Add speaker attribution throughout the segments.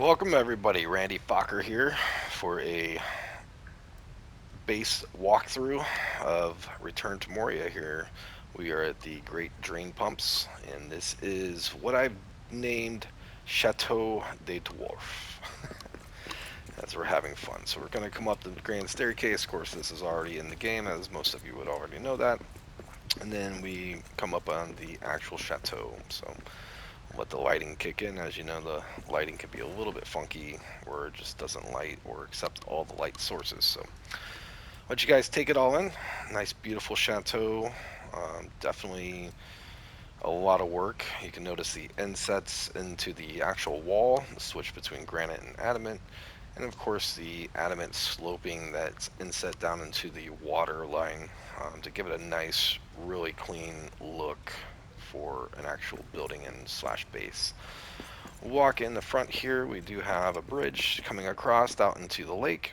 Speaker 1: Welcome everybody, Randy Fokker here for a base walkthrough of Return to Moria here. We are at the Great Drain Pumps, and this is what I've named Chateau de Dwarf. As we're having fun. So we're going to come up the grand staircase. Of course, this is already in the game, as most of you would already know that. And then we come up on the actual chateau. So let the lighting kick in. As you know, the lighting can be a little bit funky or it just doesn't light or accept all the light sources. So let you guys take it all in. Nice beautiful chateau. Definitely a lot of work. You can notice the insets into the actual wall, the switch between granite and adamant, and of course the adamant sloping that's inset down into the water line to give it a nice, really clean look for an actual building and slash base. Walk in the front here, we do have a bridge coming across out into the lake.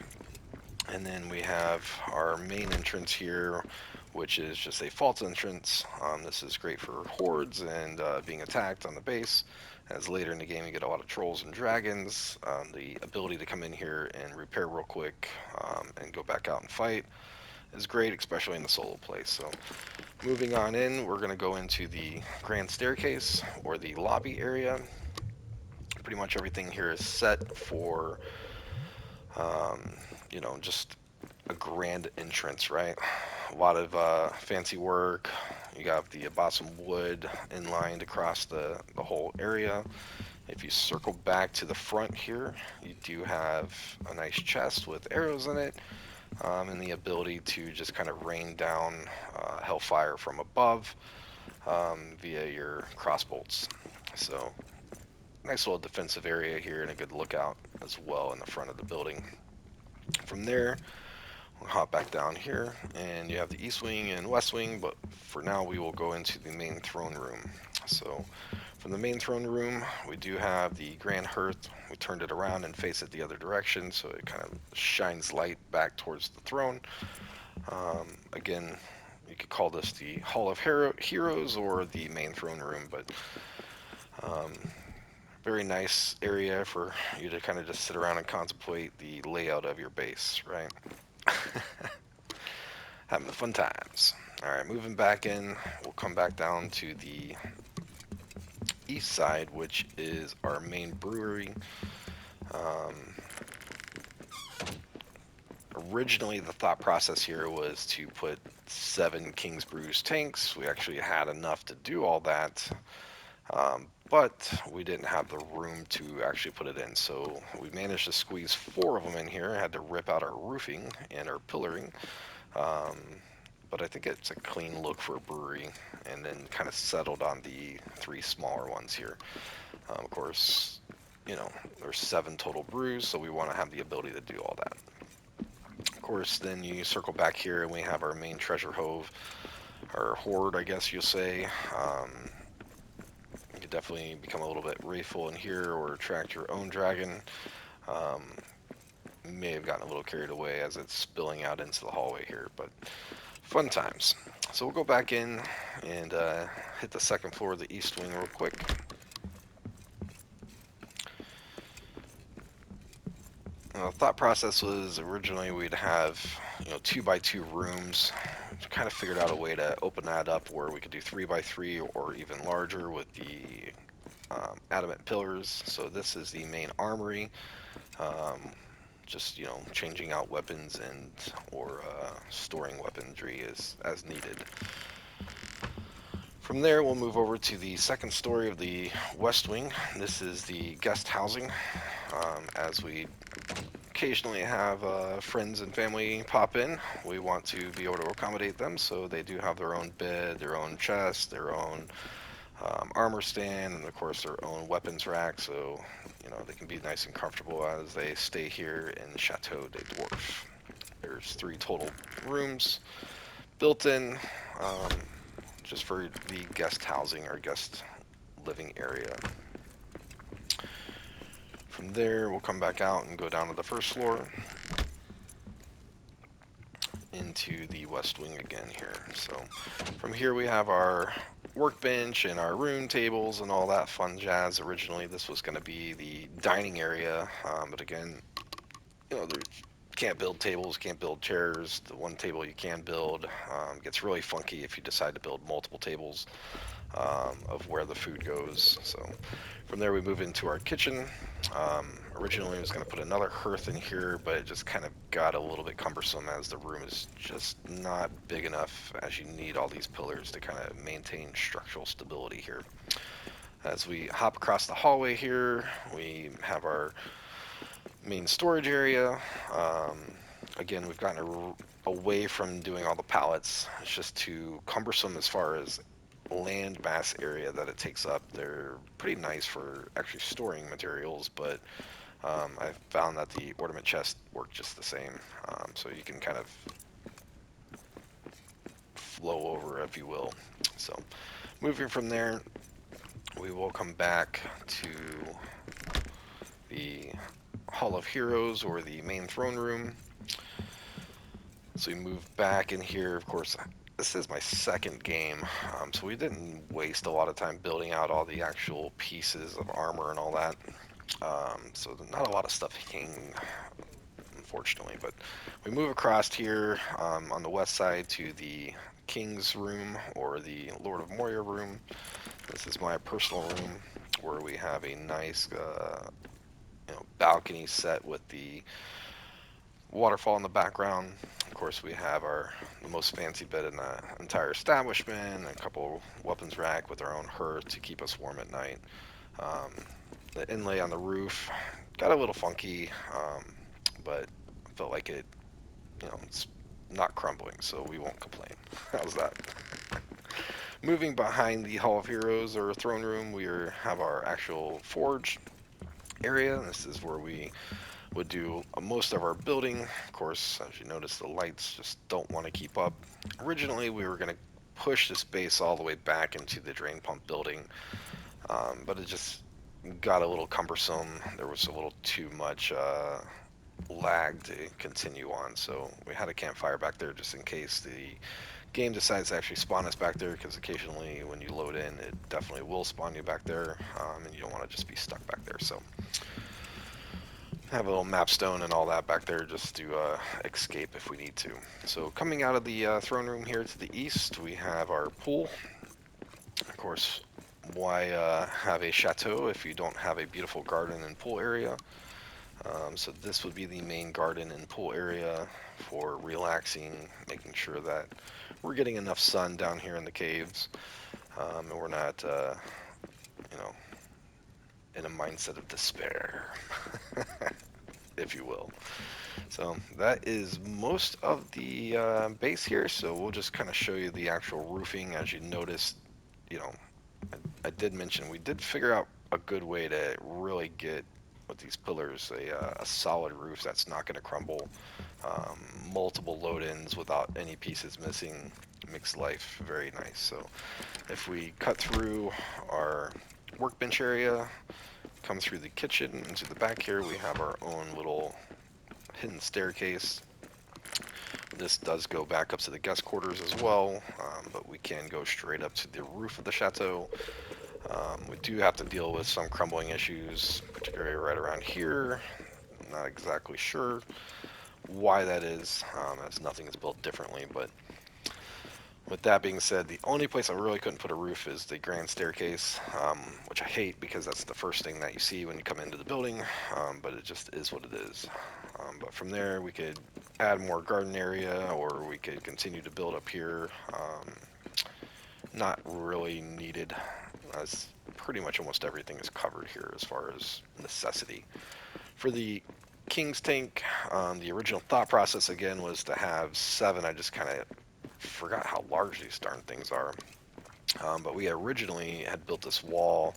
Speaker 1: And then we have our main entrance here, which is just a false entrance. This is great for hordes and being attacked on the base. As later in the game you get a lot of trolls and dragons. The ability to come in here and repair real quick and go back out and fight is great, especially in the solo play. So moving on in, we're going to go into the grand staircase or the lobby area. Pretty much everything here is set for, um, just a grand entrance, right? A lot of fancy work. You got the balsam wood inlined across the whole area. If you circle back to the front here, you do have a nice chest with arrows in it, and the ability to just kind of rain down hellfire from above via your crossbolts. So nice little defensive area here and a good lookout as well in the front of the building. From there, we'll hop back down here, and you have the east wing and west wing, but for now we will go into the main throne room. So from the main throne room, we do have the grand hearth. We turned it around and face it the other direction, so it kind of shines light back towards the throne. Again, you could call this the Hall of Heroes or the main throne room, but um, very nice area for you to kind of just sit around and contemplate the layout of your base, right? Having fun times. All right, moving back in, we'll come back down to the east side, which is our main brewery. Um, Originally, the thought process here was to put 7 King's Brews tanks. We actually had enough to do all that, but we didn't have the room to actually put it in. So we managed to squeeze 4 of them in here. I had to rip out our roofing and our pillaring. Um, but I think it's a clean look for a brewery, and then kind of settled on the 3 smaller ones here. Of course, there's 7 total brews, so we want to have the ability to do all that. Of course, then you circle back here, and we have our main treasure hove, or hoard, I guess you'll say. You could definitely become a little bit wrathful in here, or attract your own dragon. Um, may have gotten a little carried away as it's spilling out into the hallway here, but fun times. So we'll go back in and hit the second floor of the east wing real quick. Thought process was originally we'd have 2x2 rooms. Kind of figured out a way to open that up where we could do 3x3 or even larger with the adamant pillars. So this is the main armory. Um, just changing out weapons and or storing weaponry as needed. From there, we'll move over to the second story of the west wing. This is the guest housing. As we occasionally have friends and family pop in, we want to be able to accommodate them, so they do have their own bed, their own chest, their own armor stand, and of course their own weapons rack, so they can be nice and comfortable as they stay here in the Chateau de Dwarf. There's 3 total rooms built in, just for the guest housing or guest living area. From there, we'll come back out and go down to the first floor into the west wing again here. So from here we have our workbench and our room tables and all that fun jazz. Originally, this was going to be the dining area, but again, there can't build tables, can't build chairs. The one table you can build gets really funky if you decide to build multiple tables of where the food goes. So from there, we move into our kitchen. Originally, I was going to put another hearth in here, but it just kind of got a little bit cumbersome as the room is just not big enough, as you need all these pillars to kind of maintain structural stability here. As we hop across the hallway here, we have our main storage area. Um, Again, we've gotten away from doing all the pallets. It's just too cumbersome as far as land mass area that it takes up. They're pretty nice for actually storing materials, but I found that the ornament chests work just the same. So you can kind of flow over, if you will. So moving from there, we will come back to the Hall of Heroes, or the main throne room. So we move back in here. Of course, this is my second game, so we didn't waste a lot of time building out all the actual pieces of armor and all that. So not a lot of stuff hanging, unfortunately. But we move across here on the west side to the King's room, or the Lord of Moria room. This is my personal room, where we have a nice balcony set with the waterfall in the background. Of course, we have the most fancy bed in the entire establishment, a couple weapons rack with our own hearth to keep us warm at night. Um, the inlay on the roof got a little funky, but I felt like it's not crumbling, so we won't complain. How's that? Moving behind the Hall of Heroes, or throne room, we have our actual forge area. This is where we would do most of our building. Of course, as you notice, the lights just don't want to keep up. Originally, we were going to push this base all the way back into the drain pump building, but it just got a little cumbersome. There was a little too much lag to continue on, so we had a campfire back there just in case the game decides to actually spawn us back there, because occasionally when you load in, it definitely will spawn you back there, and you don't want to just be stuck back there. So have a little map stone and all that back there just to escape if we need to. So coming out of the throne room here to the east, we have our pool. Of course, why have a chateau if you don't have a beautiful garden and pool area? So this would be the main garden and pool area for relaxing, making sure that we're getting enough sun down here in the caves, and we're not, you know, in a mindset of despair, if you will. So that is most of the base here. So we'll just kind of show you the actual roofing. As you noticed, you know, I did mention we did figure out a good way to really get with these pillars a solid roof that's not going to crumble. Multiple load-ins without any pieces missing makes life very nice. So if we cut through our workbench area, come through the kitchen into the back here, we have our own little hidden staircase. This does go back up to the guest quarters as well, but we can go straight up to the roof of the chateau. We do have to deal with some crumbling issues, particularly right around here. Not exactly sure why that is, as nothing is built differently, but with that being said, the only place I really couldn't put a roof is the grand staircase, which I hate because that's the first thing that you see when you come into the building, but it just is what it is. But from there, we could add more garden area, or we could continue to build up here. Not really needed, as pretty much almost everything is covered here as far as necessity. For the King's Tank, the original thought process again was to have 7. I just kind of forgot how large these darn things are. But we originally had built this wall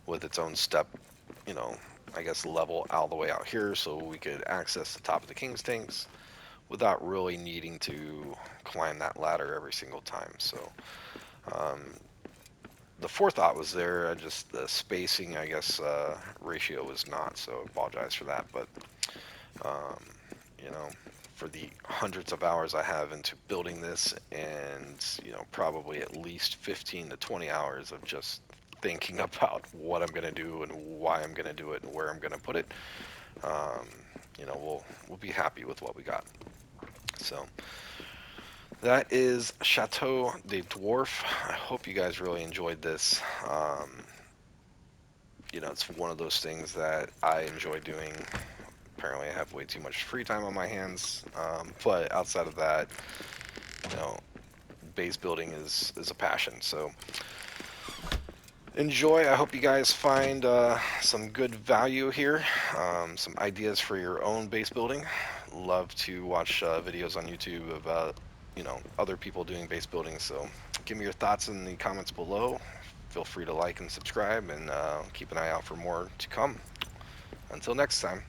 Speaker 1: with its own step, I guess level all the way out here, so we could access the top of the King's Tanks without really needing to climb that ladder every single time. So the forethought was there, just the spacing, I guess, ratio was not, so I apologize for that. But, um, you know, for the hundreds of hours I have into building this, and probably at least 15 to 20 hours of just thinking about what I'm gonna do and why I'm gonna do it and where I'm gonna put it. um, we'll be happy with what we got. So that is Chateau de Dwarf. I hope you guys really enjoyed this. It's one of those things that I enjoy doing. Apparently, I have way too much free time on my hands, but outside of that, you know, base building is a passion. So enjoy. I hope you guys find some good value here, some ideas for your own base building. Love to watch videos on YouTube about other people doing base building. So give me your thoughts in the comments below. Feel free to like and subscribe, and keep an eye out for more to come. Until next time.